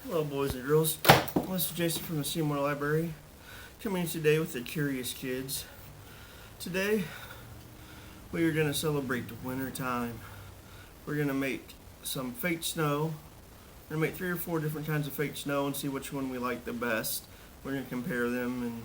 Hello boys and girls, this is Jason from the Seymour Library, coming today with the Curious Kids. Today, we are going to celebrate the winter time. We're going to make some fake snow. We're going to make 3 or 4 different kinds of fake snow and see which one we like the best. We're going to compare them and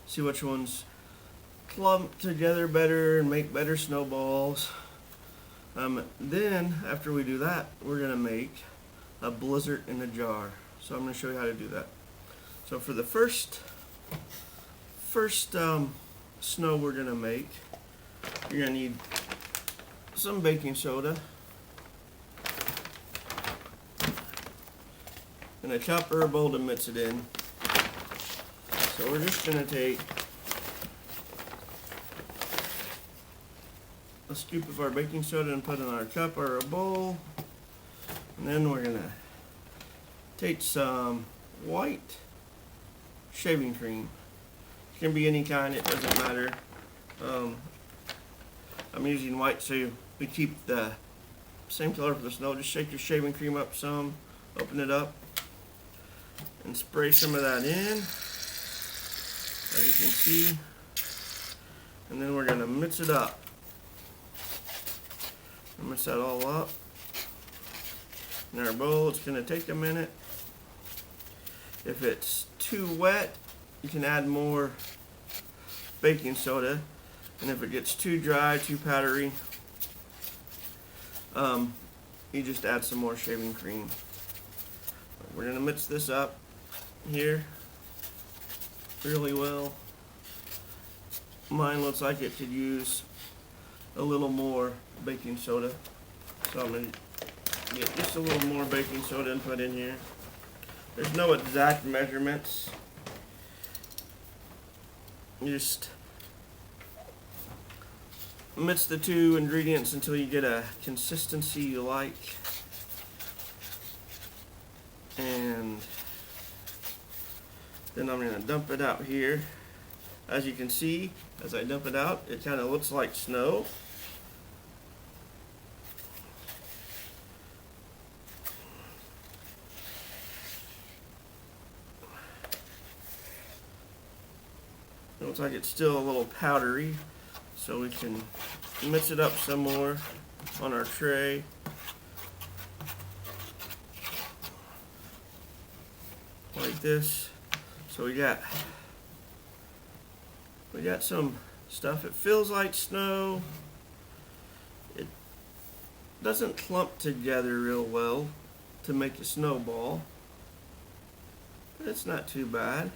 see which ones clump together better and make better snowballs. Then, after we do that, we're going to make a blizzard in a jar. So I'm going to show you how to do that. So for the first snow we're going to make, you're going to need some baking soda and a cup or a bowl to mix it in. So we're just going to take a scoop of our baking soda and put it in our cup or a bowl. And then we're going to take some white shaving cream. It can be any kind, it doesn't matter. I'm using white so we keep the same color for the snow. Just shake your shaving cream up some, open it up, and spray some of that in, as you can see. And then we're going to mix it up. Mix that all up in our bowl. It's going to take a minute. If it's too wet, you can add more baking soda, and if it gets too dry, too powdery, you just add some more shaving cream. We're going to mix this up here really well. Mine looks like it could use a little more baking soda, so I'm going to get just a little more baking soda and put in here. There's no exact measurements. You just mix the 2 ingredients until you get a consistency you like. And then I'm going to dump it out here. As you can see, as I dump it out, it kind of looks like snow. It looks like it's still a little powdery, so we can mix it up some more on our tray. Like this. So we got some stuff. It feels like snow. It doesn't clump together real well to make a snowball, but it's not too bad.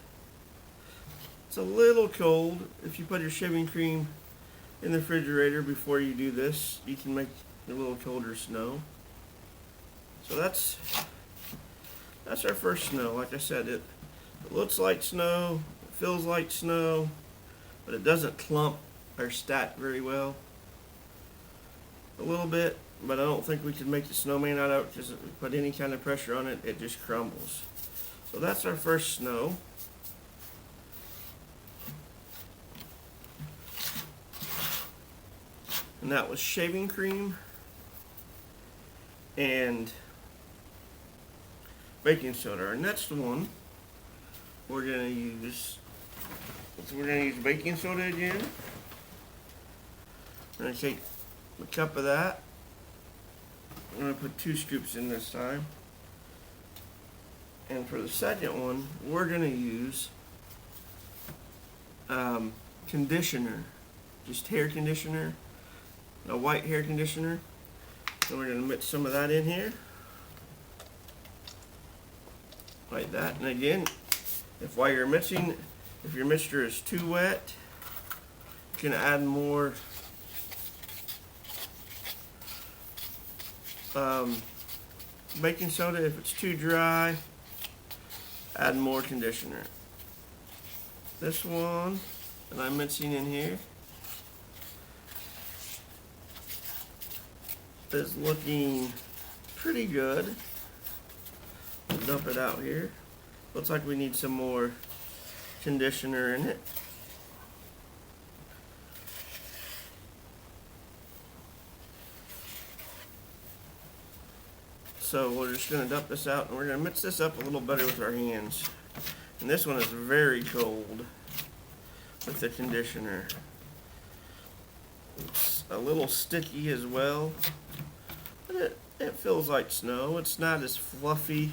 It's a little cold. If you put your shaving cream in the refrigerator before you do this, you can make a little colder snow. So that's our first snow. Like I said, it looks like snow, it feels like snow, but it doesn't clump or stack very well. A little bit, but I don't think we can make the snowman out of it, because if we put any kind of pressure on it, it just crumbles. So that's our first snow. And that was shaving cream and baking soda. Our next one, we're going to use baking soda again. We're going to take a cup of that. I'm going to put 2 scoops in this time. And for the second one, we're going to use conditioner, just hair conditioner. A white hair conditioner. So we're going to mix some of that in here. Like that. And again, if while you're mixing, if your mixture is too wet, you can add more baking soda. If it's too dry, add more conditioner. This one that I'm mixing in here is looking pretty good. I'll dump it out here. Looks like we need some more conditioner in it. So we're just going to dump this out, and we're going to mix this up a little better with our hands. And this one is very cold with the conditioner. It's a little sticky as well, but it feels like snow. It's not as fluffy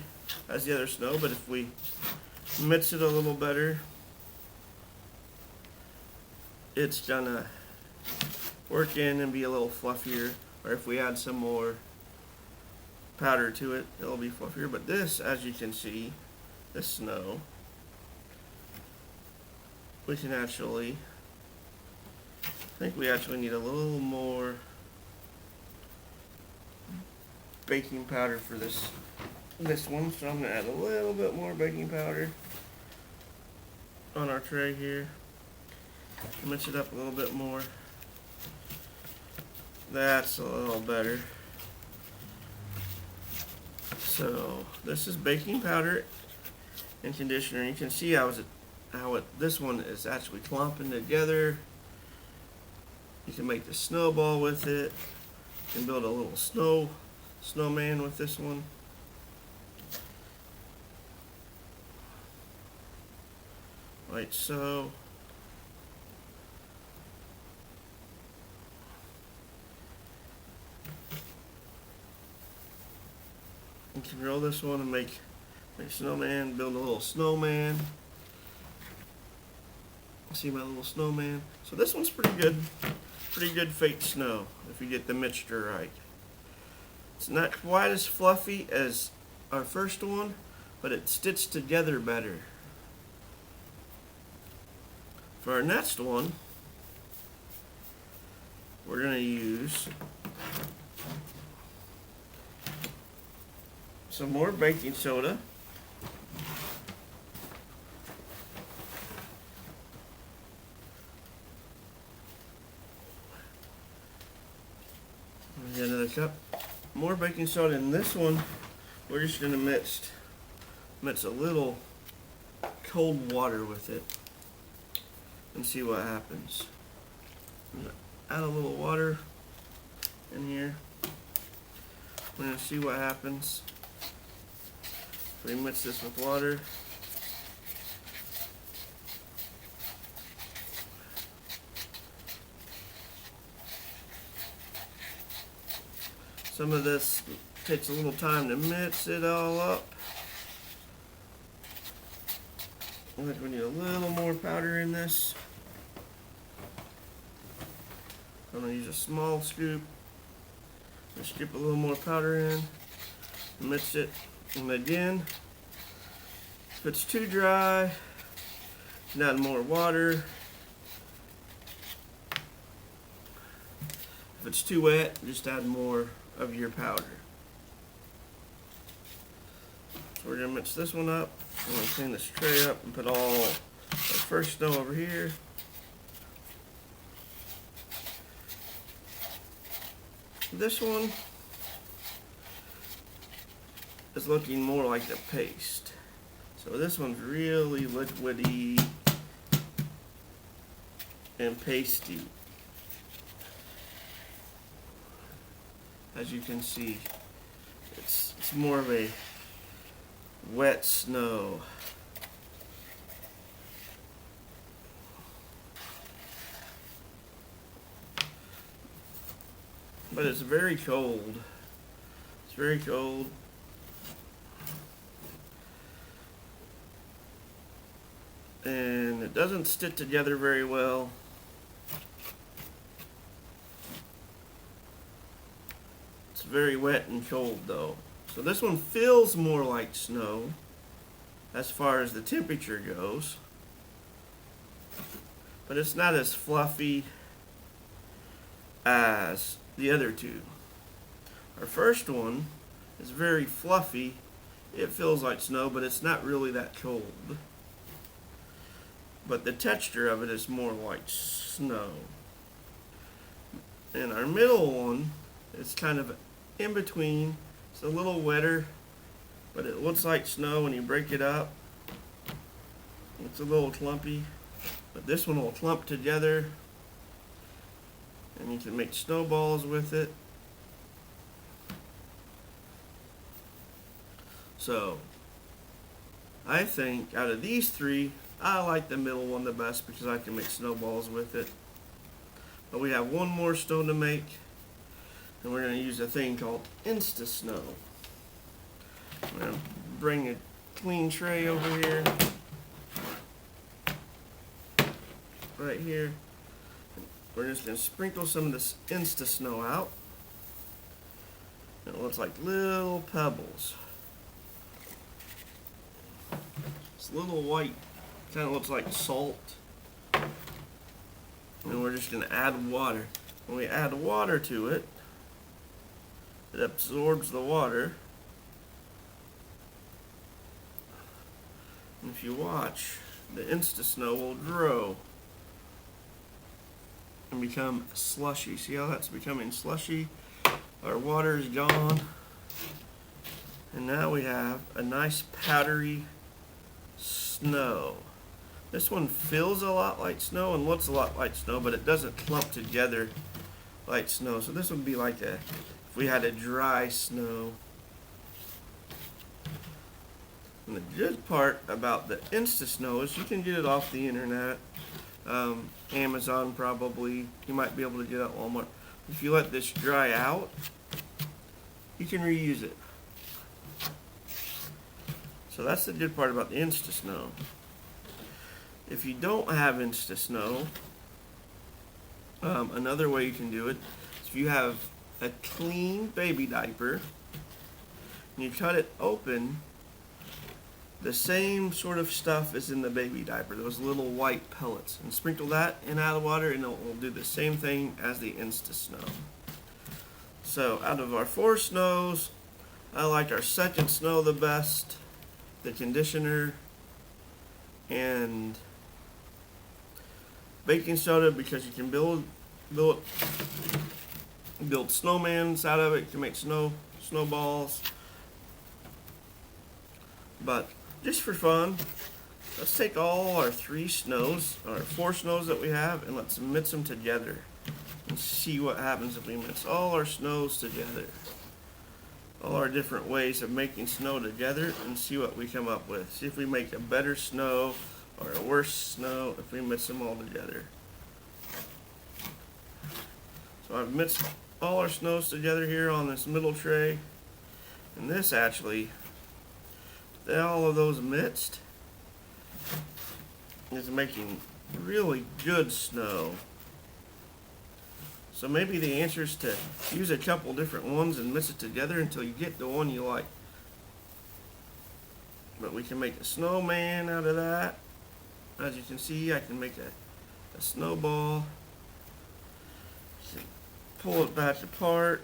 as the other snow, but if we mix it a little better, it's gonna work in and be a little fluffier. Or if we add some more powder to it, it'll be fluffier. But this, as you can see, this snow, we can actually, I think we actually need a little more baking powder for this one. So I'm gonna add a little bit more baking powder on our tray here. Mix it up a little bit more. That's a little better. So this is baking powder and conditioner. You can see how this one is actually clumping together. You can make the snowball with it. You can build a little snowman with this one. Like so. You can roll this one and make a snowman, build a little snowman. See my little snowman? So this one's pretty good fake snow if you get the mixture right. It's not quite as fluffy as our first one, but it stitched together better. For our next one, we're going to use some more baking soda. Get another cup. More baking soda. In this one, we're just going to mix a little cold water with it and see what happens. I'm going to add a little water in here. We're going to see what happens. We mix this with water. Some of this takes a little time to mix it all up. I think we need a little more powder in this. I'm going to use a small scoop. Scoop a little more powder in. Mix it. And again, if it's too dry, you can add more water. If it's too wet, just add more of your powder. So we're going to mix this one up. I'm going to clean this tray up and put all our first snow over here. This one is looking more like the paste. So this one's really liquidy and pasty. As you can see, it's more of a wet snow. But it's very cold. It's very cold. And it doesn't stick together very well. It's very wet and cold though. So this one feels more like snow as far as the temperature goes. But it's not as fluffy as the other two. Our first one is very fluffy. It feels like snow, but it's not really that cold. But the texture of it is more like snow. And our middle one is kind of in between. It's a little wetter, but it looks like snow when you break it up. It's a little clumpy, but this one will clump together and you can make snowballs with it. So I think out of these three, I like the middle one the best because I can make snowballs with it. But we have one more snow to make, and we're going to use a thing called Insta Snow. I'm going to bring a clean tray over here, right here. We're just going to sprinkle some of this Insta Snow out. It looks like little pebbles. It's little white, kind of looks like salt. And we're just going to add water. When we add water to it, it absorbs the water. And if you watch, the Insta Snow will grow and become slushy. See how that's becoming slushy? Our water is gone. And now we have a nice powdery snow. This one feels a lot like snow and looks a lot like snow, but it doesn't clump together like snow. So this would be like if we had a dry snow. And the good part about the Insta Snow is you can get it off the internet. Amazon probably. You might be able to get it at Walmart. If you let this dry out, you can reuse it. So that's the good part about the Insta Snow. If you don't have Insta Snow, another way you can do it is if you have a clean baby diaper and you cut it open, the same sort of stuff is in the baby diaper, those little white pellets, and sprinkle that in out of water and it will do the same thing as the Insta Snow. So out of our 4 snows, I like our second snow the best, the conditioner, and baking soda, because you can build snowmans out of it. You can make snowballs. But just for fun, let's take all our 4 snows that we have, and let's mix them together and see what happens if we mix all our snows together. All our different ways of making snow together, and see what we come up with. See if we make a better snow or a worse snow if we mix them all together. So I've mixed all our snows together here on this middle tray, and this actually, all of those mixed, is making really good snow. So maybe the answer is to use a couple different ones and mix it together until you get the one you like. But we can make a snowman out of that. As you can see, I can make a snowball. Pull it back apart.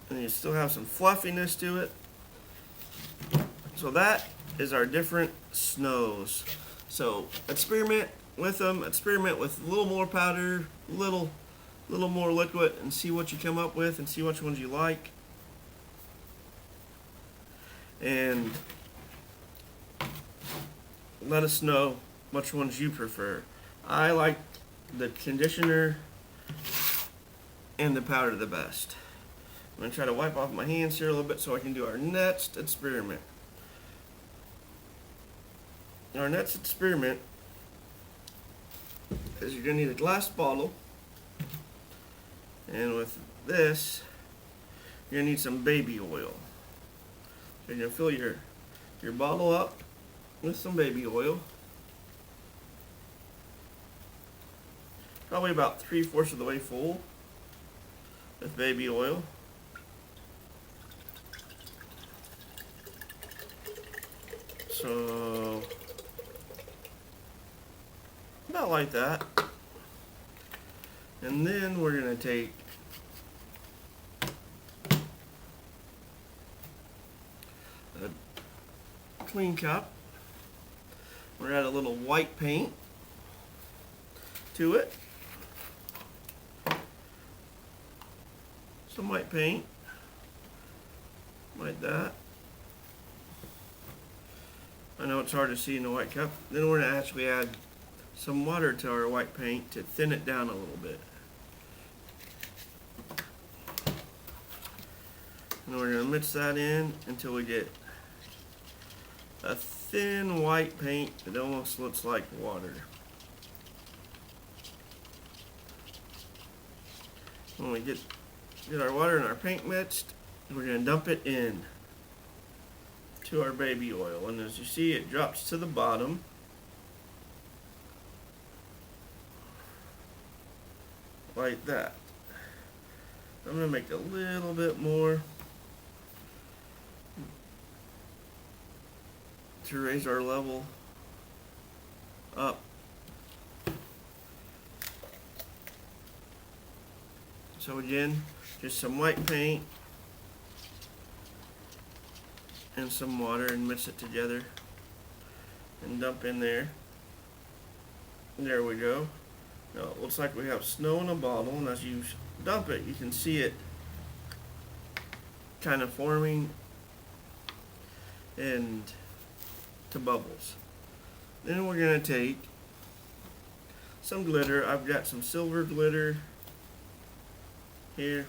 And you still have some fluffiness to it. So that is our different snows. So experiment with them. Experiment with a little more powder, little more liquid, and see what you come up with, and see which ones you like. And let us know which ones you prefer. I like the conditioner and the powder the best. I'm going to try to wipe off my hands here a little bit so I can do our next experiment. Our next experiment is you're going to need a glass bottle, and with this you're going to need some baby oil. So you're going to fill your bottle up with some baby oil, probably about 3/4 of the way full with baby oil. So about like that. And then we're going to take a clean cup. We're going to add a little white paint to it. Some white paint, like that. I know it's hard to see in the white cup. Then we're going to actually add some water to our white paint to thin it down a little bit. And we're going to mix that in until we get a thin white paint that almost looks like water. When we get our water and our paint mixed, we're going to dump it in to our baby oil. And as you see, it drops to the bottom. Like that. I'm going to make a little bit more to raise our level up. So again, just some white paint and some water and mix it together and dump in there. And there we go. Now it looks like we have snow in a bottle, and as you dump it, you can see it kind of forming and to bubbles. Then we're going to take some glitter. I've got some silver glitter here.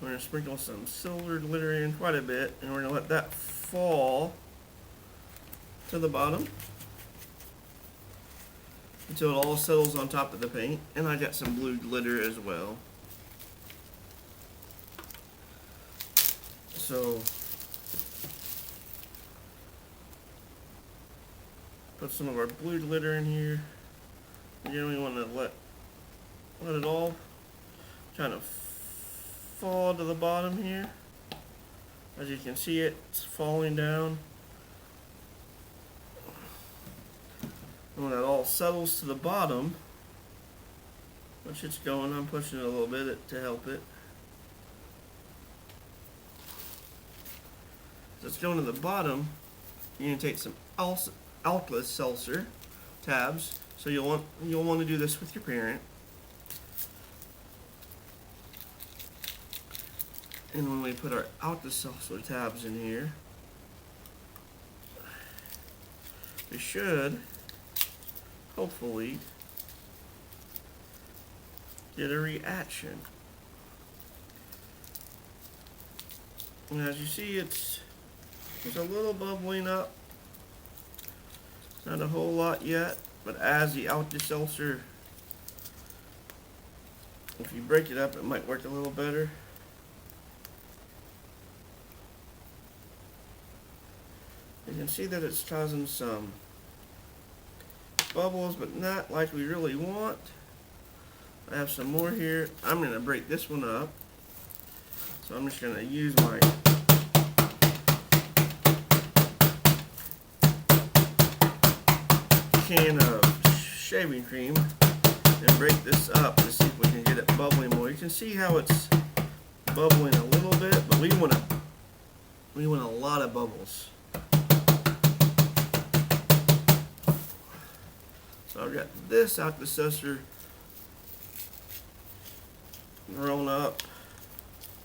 We're going to sprinkle some silver glitter in quite a bit, and we're going to let that fall to the bottom until it all settles on top of the paint. And I got some blue glitter as well. So put some of our blue glitter in here. Again, we want to let it all kind of fall to the bottom here. As you can see, it's falling down. And when that all settles to the bottom, which it's going, I'm pushing it a little bit to help it. As it's going to the bottom, you're going to take some alkalous seltzer tabs. So you'll want to do this with your parent. And when we put our alkalous seltzer tabs in here, we should hopefully get a reaction. And as you see, it's a little bubbling up. Not a whole lot yet, but as the alkalous seltzer, if you break it up, it might work a little better. You can see that it's causing some bubbles, but not like we really want. I have some more here. I'm going to break this one up. So I'm just going to use my can of shaving cream and break this up to see if we can get it bubbling more. You can see how it's bubbling a little bit, but we want a lot of bubbles. So I've got this alkalous seltzer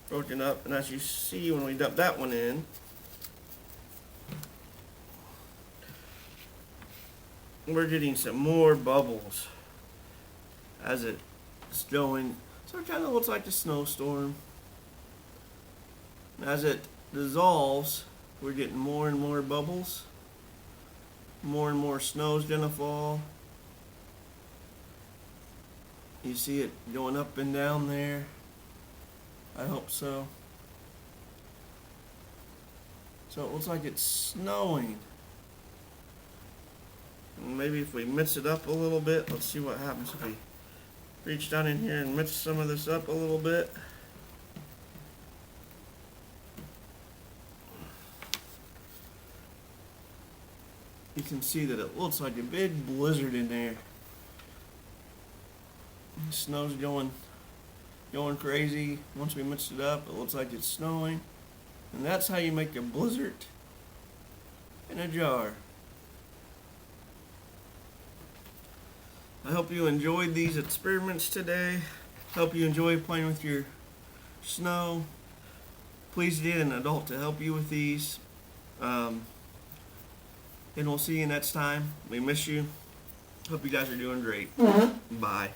broken up, and as you see when we dump that one in, we're getting some more bubbles as it's going. So it kind of looks like a snowstorm. As it dissolves, we're getting more and more bubbles. More and more snow's gonna fall. You see it going up and down there. I hope so. So it looks like it's snowing. And maybe if we mix it up a little bit, let's see what happens if we reach down in here and mix some of this up a little bit. You can see that it looks like a big blizzard in there. The snow's going crazy. Once we mix it up, it looks like it's snowing. And that's how you make a blizzard in a jar. I hope you enjoyed these experiments today. Hope you enjoy playing with your snow. Please get an adult to help you with these. And we'll see you next time. We miss you. Hope you guys are doing great. Bye.